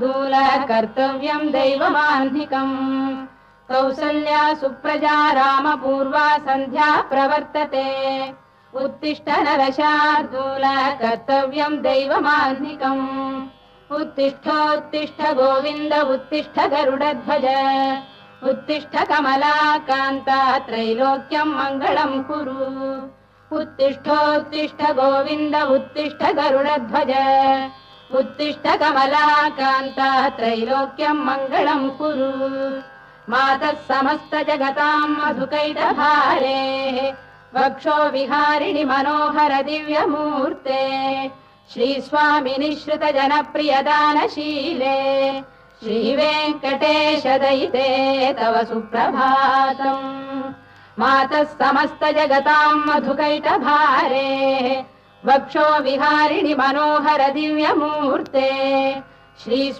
शार्दूल कर्तव्यम् दैवमाह्निकम् कौसल्या सुप्रजा रामपूर्वा सन्ध्या प्रवर्तते उत्तिष्ठ नरशार्दूल कर्तव्यम् दैवमाह्निकम् उत्तिष्ठोत्तिष्ठ गोविन्द उत्तिष्ठ गरुडध्वज उत्तिष्ठ कमलाकान्ता त्रैलोक्यम् मङ्गलम् कुरु उत्तिष्ठोत्तिष्ठ गोविन्द उत्तिष्ठ गरुडध्वज उत्तिष्ठ कमलाकान्ता त्रैलोक्यम् मङ्गलम् कुरु मातः समस्त जगताम् मधुकैटभारे वक्षो विहारिणि मनोहर दिव्यमूर्ते श्रीस्वामिनि श्रुत जनप्रियदानशीले श्रीवेङ्कटेश दयिते तव सुप्रभातम् मातः समस्त जगताम् मधुकैटभारे वक्षो विहारिणि मनोहर दिव्यमूर्ते श्री